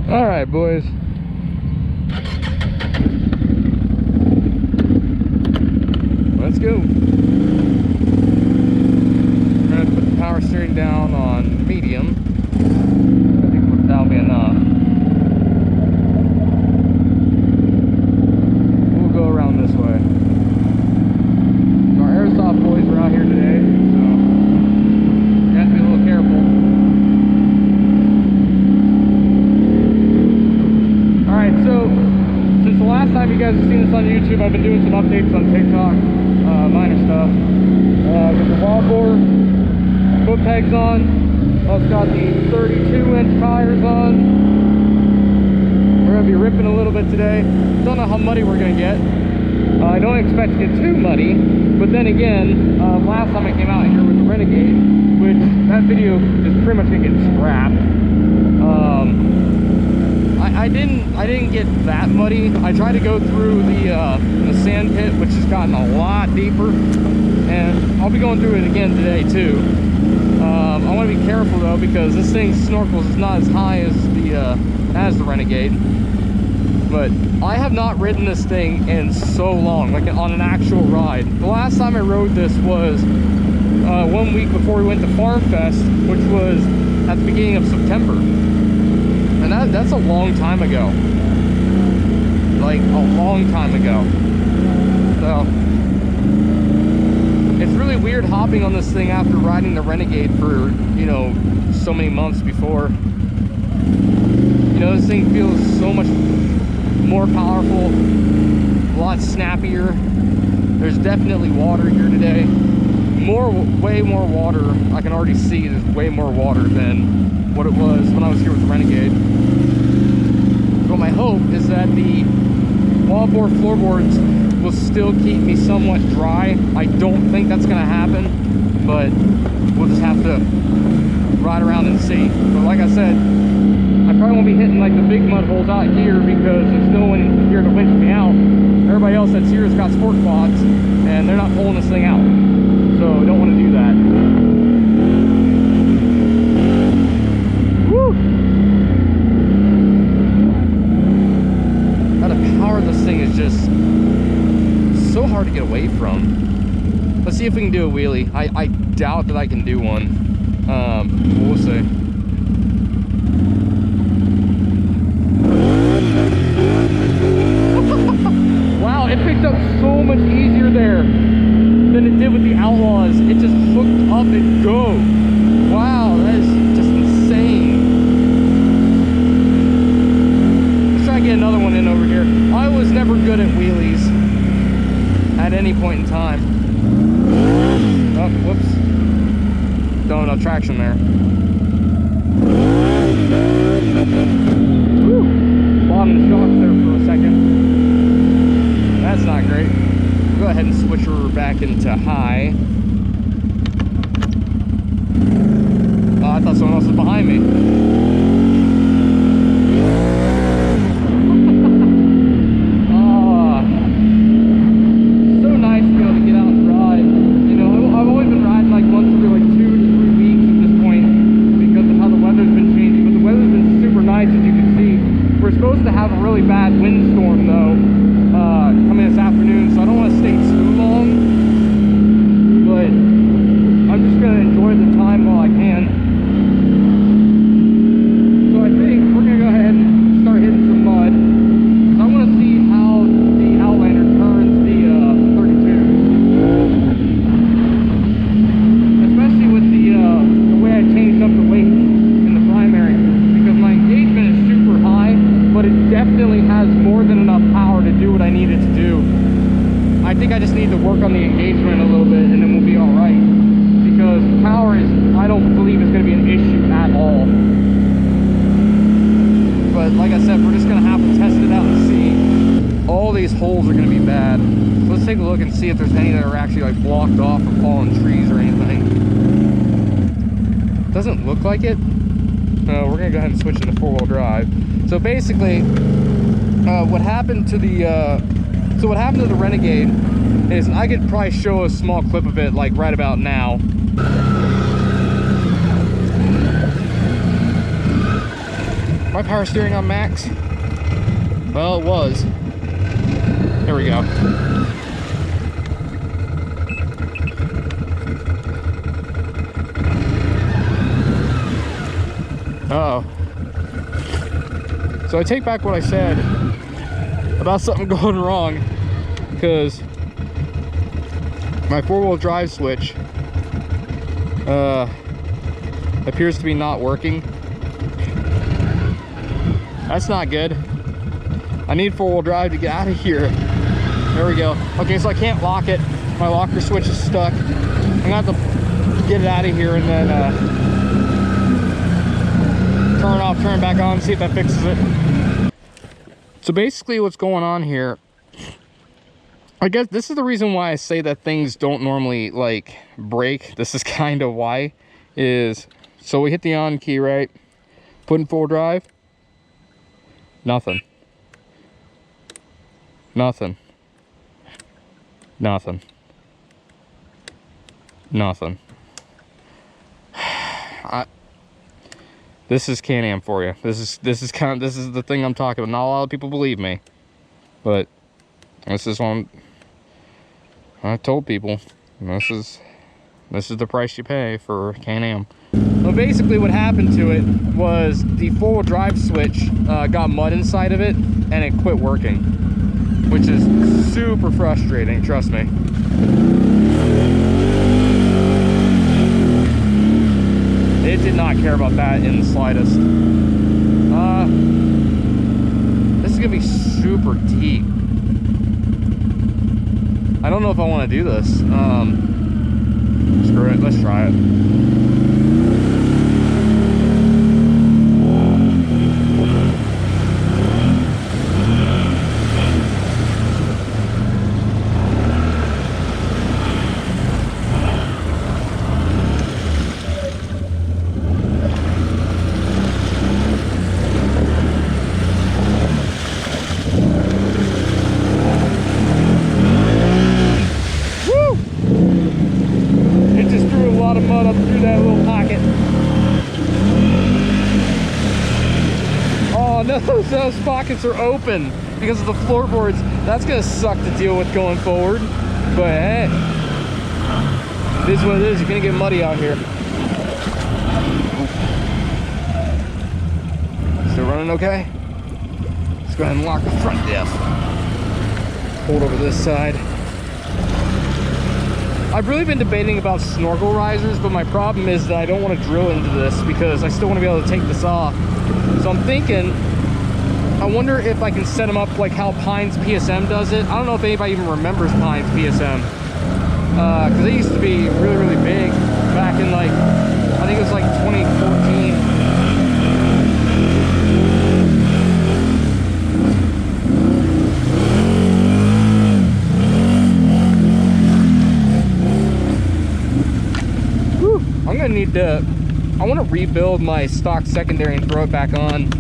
All right, boys. Let's go. We're gonna put the power steering down on medium. I think that'll be enough. We'll go around this way. Our airsoft boys are out here today, so you have to be a little careful. Alright, so since the last time you guys have seen this on YouTube, I've been doing some updates on TikTok, minor stuff. Got the wall bore foot pegs on. Also got the 32-inch tires on. We're going to be ripping a little bit today. Don't know how muddy we're going to get. I don't expect to get too muddy, but then again, last time I came out here with the Renegade, which that video is pretty much going to get scrapped. I didn't get that muddy. I tried to go through the sand pit, which has gotten a lot deeper, and I'll be going through it again today too. I want to be careful though, because this thing snorkels is not as high as the Renegade. But I have not ridden this thing in so long, like on an actual ride. The last time I rode this was 1 week before we went to Farm Fest, which was at the beginning of September. And that's a long time ago. Like, a long time ago. So, it's really weird hopping on this thing after riding the Renegade for, you know, so many months before. You know, this thing feels so much more powerful, a lot snappier. There's definitely water here today. Way more water. I can already see there's way more water than what it was when I was here with the Renegade. But my hope is that the wall-bore floorboards will still keep me somewhat dry. I don't think that's going to happen, but we'll just have to ride around and see. But like I said, I probably won't be hitting like the big mud holes out here because there's no one here to winch me out. Everybody else that's here has got sport quads and they're not pulling this thing out. So I don't want to do that. Woo! How to power this thing is just so hard to get away from. Let's see if we can do a wheelie. I doubt that I can do one. We'll see. Wow, it picked up so much easier there than it did with the Outlaws. It just hooked up and go. Wow, that is just insane. Let's try to get another one in over here. I was never good at wheelies at any point in time. Oh, whoops. Don't have traction there. Woo. Lost the shock there for a second. That's not great. We'll go ahead and switch her back into high. Oh, I thought someone else was behind me. Oh, so nice to be able to get out and ride. You know, I've always been riding like once every like 2 to 3 weeks at this point because of how the weather's been changing. But the weather's been super nice, as you can see. We're supposed to have a really bad windstorm though coming this afternoon, so I don't want to stay too long, but I'm just going to enjoy the time while I can. So I think we're going to go ahead and start hitting some mud. So I want to see how the Outlander turns the 32s, especially with the way I changed up the weights in the primary, because my engagement is super high, but it definitely has more than enough power to do what I need it to do. I think I just need to work on the engagement a little bit and then we'll be all right, because power is, I don't believe it's going to be an issue at all. But like I said, we're just going to have to test it out and see. All these holes are going to be bad. So let's take a look and see if there's any that are actually like blocked off from fallen trees or anything. Doesn't look like it. We're going to go ahead and switch into 4-wheel drive. So basically, what happened to the Renegade is, I could probably show a small clip of it like right about now. My power steering on max? Well, it was. There we go. Uh-oh. So I take back what I said about something going wrong, because my four-wheel drive switch appears to be not working. That's not good. I need four-wheel drive to get out of here. There we go. Okay, so I can't lock it. My locker switch is stuck. I'm gonna have to get it out of here and then turn it off, turn it back on, see if that fixes it. So basically what's going on here, I guess this is the reason why I say that things don't normally like break. This is kind of why, is so we hit the on key, right? Put in full drive. Nothing. Nothing. Nothing. Nothing. This is Can-Am for you. This is the thing I'm talking about. Not a lot of people believe me, but this is one I told people. This is the price you pay for Can-Am. Well, basically what happened to it was the four-wheel drive switch got mud inside of it and it quit working, which is super frustrating, trust me. It did not care about that in the slightest. This is gonna be super deep. I don't know if I want to do this. Screw it, let's try it. Those pockets are open because of the floorboards. That's gonna suck to deal with going forward, but hey, it is what it is. You're gonna get muddy out here. Still running okay? Let's go ahead and lock the front diff. Hold over this side. I've really been debating about snorkel risers, but my problem is that I don't want to drill into this because I still want to be able to take this off. So I'm thinking, I wonder if I can set them up like how Pine's PSM does it. I don't know if anybody even remembers Pine's PSM. Because they used to be really, really big back in like, I think it was like 2014. Whew, I'm gonna need to, I want to rebuild my stock secondary and throw it back on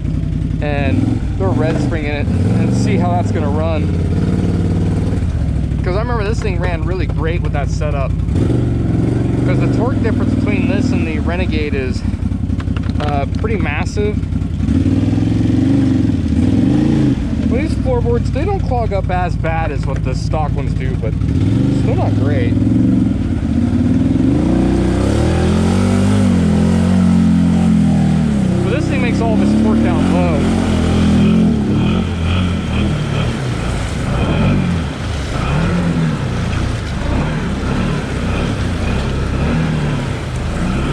and throw a red spring in it and see how that's gonna run, because I remember this thing ran really great with that setup, because the torque difference between this and the Renegade is pretty massive. Well, these floorboards, they don't clog up as bad as what the stock ones do, but still not great. But this thing makes all of its torque down low.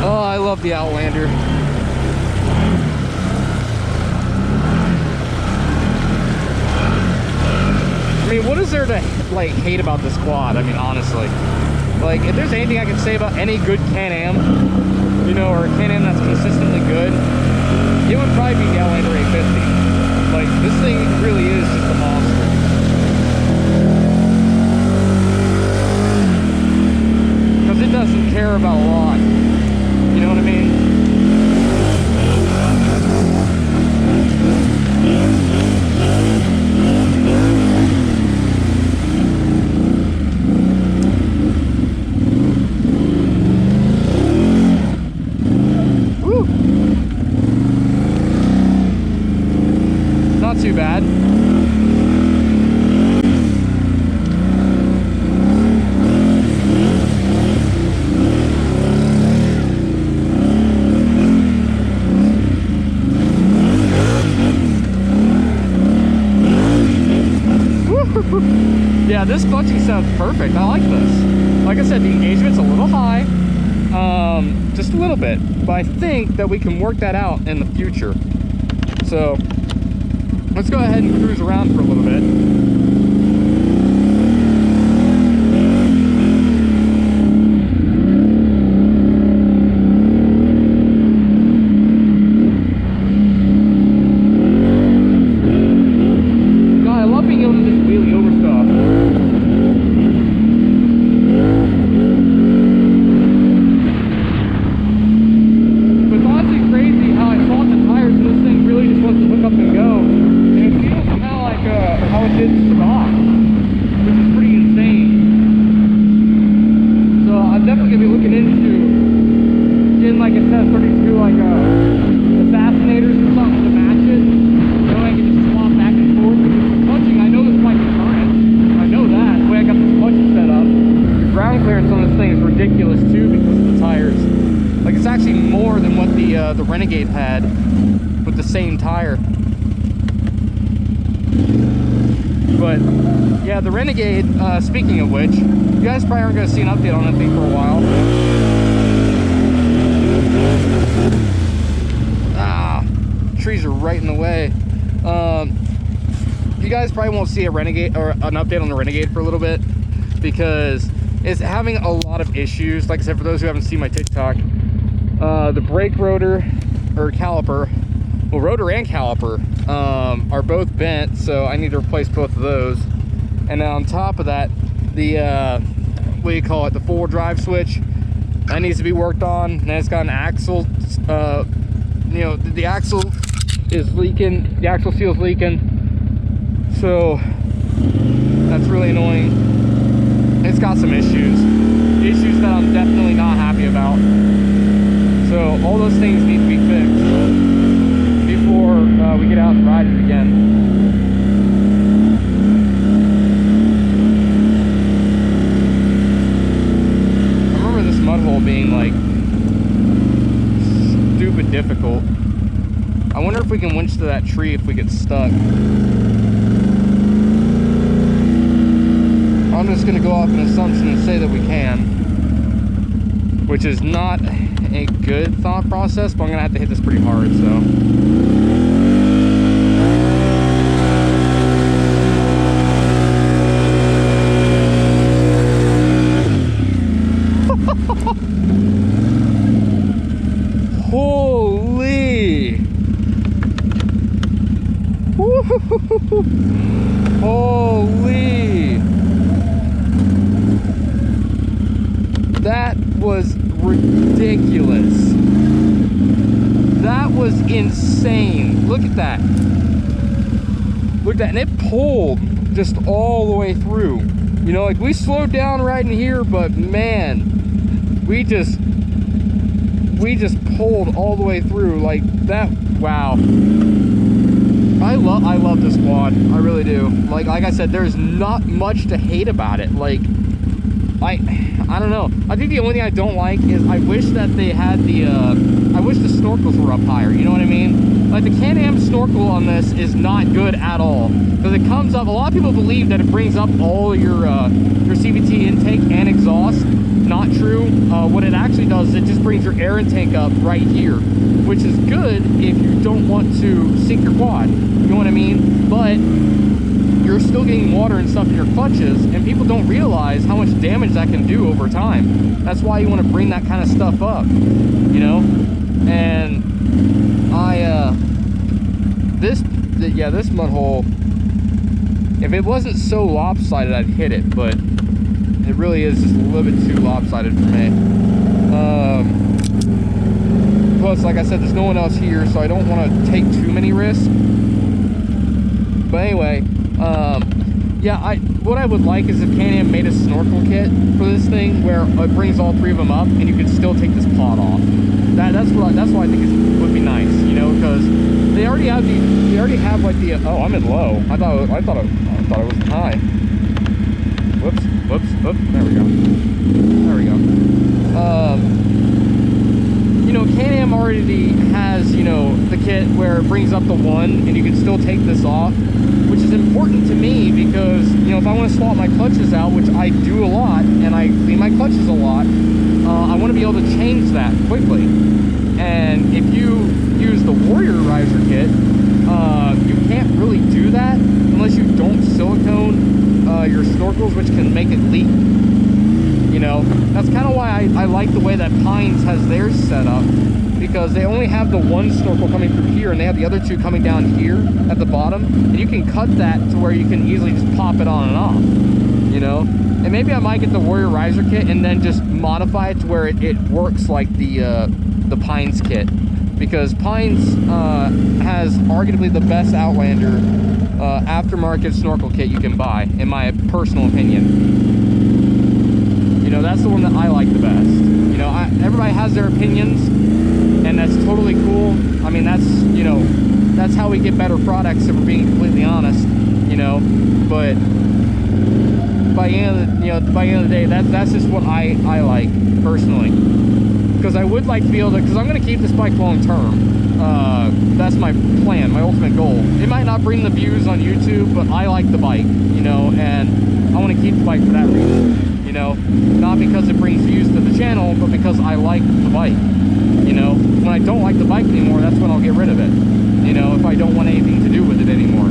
Oh, I love the Outlander. I mean, what is there to like hate about this quad? I mean, honestly, like if there's anything I can say about any good Can-Am, you know, or a Can-Am that's consistently good, it would probably be the Outlander 850. Like this thing really is just a monster. Because it doesn't care about a lot. You know what I mean? Woo! not too bad. Yeah, this clutching sounds perfect. I like this. Like I said, the engagement's a little high, just a little bit, but I think that we can work that out in the future. So let's go ahead and cruise around for a little bit. The Renegade had with the same tire. But yeah, the Renegade, speaking of which, you guys probably aren't going to see an update on that thing for a while. Trees are right in the way. You guys probably won't see a Renegade or an update on the Renegade for a little bit because it's having a lot of issues. Like I said, for those who haven't seen my TikTok, the brake rotor or caliper, well, rotor and caliper are both bent, so I need to replace both of those. And then on top of that, the what do you call it, the four-wheel drive switch, that needs to be worked on. And then it's got an axle, you know, the axle is leaking, the axle seal is leaking, so that's really annoying. It's got some issues that I'm definitely not happy about. So all those things need to be fixed before we get out and ride it again. I remember this mud hole being like stupid difficult. I wonder if we can winch to that tree if we get stuck. I'm just going to go off an assumption and say that we can, which is not a good thought process, but I'm gonna have to hit this pretty hard, so. Holy! Holy! That was ridiculous. That was insane. Look at that. Look at that. And it pulled just all the way through. You know, like we slowed down right in here, but man, we just pulled all the way through like that. Wow. I love this quad. I really do. Like I said, there's not much to hate about it. Like I don't know. I think the only thing I don't like is I wish that they had the, I wish the snorkels were up higher, you know what I mean? Like the Can-Am snorkel on this is not good at all. Because it comes up, a lot of people believe that it brings up all your CVT intake and exhaust. Not true. What it actually does is it just brings your air intake up right here, which is good if you don't want to sink your quad, you know what I mean? But you're still getting water and stuff in your clutches, and people don't realize how much damage that can do over time. That's why you want to bring that kind of stuff up, you know? And this mud hole, if it wasn't so lopsided, I'd hit it, but it really is just a little bit too lopsided for me. Plus, like I said, there's no one else here, so I don't want to take too many risks. But anyway, yeah, what I would like is if Can-Am made a snorkel kit for this thing where it brings all three of them up and you can still take this pod off. That's what I think would be nice, you know, because they already have like the, oh, I'm in low. I thought it was high. Whoops, there we go. You know, Can-Am already has, you know, the kit where it brings up the 1 and you can still take this off, which is important to me because, you know, if I want to swap my clutches out, which I do a lot, and I clean my clutches a lot, I want to be able to change that quickly. And if you use the Warrior riser kit, you can't really do that unless you don't silicone your snorkels, which can make it leak. You know, that's kind of why I like the way that Pines has theirs set up, because they only have the 1 snorkel coming through here and they have the other 2 coming down here at the bottom, and you can cut that to where you can easily just pop it on and off, you know. And maybe I might get the Warrior riser kit and then just modify it to where it works like the Pines kit, because Pines has arguably the best Outlander aftermarket snorkel kit you can buy, in my personal opinion. You know, that's the one that I like the best. You know, everybody has their opinions, and that's totally cool. I mean, that's, you know, that's how we get better products, if we're being completely honest, you know. But by the end of the day, that's just what I like personally. Because I would like to be able to, because I'm going to keep this bike long term. That's my plan, my ultimate goal. It might not bring the views on YouTube, but I like the bike, you know, and I want to keep the bike for that reason. You know, not because it brings views to the channel, but because I like the bike. You know, when I don't like the bike anymore, that's when I'll get rid of it. You know, if I don't want anything to do with it anymore.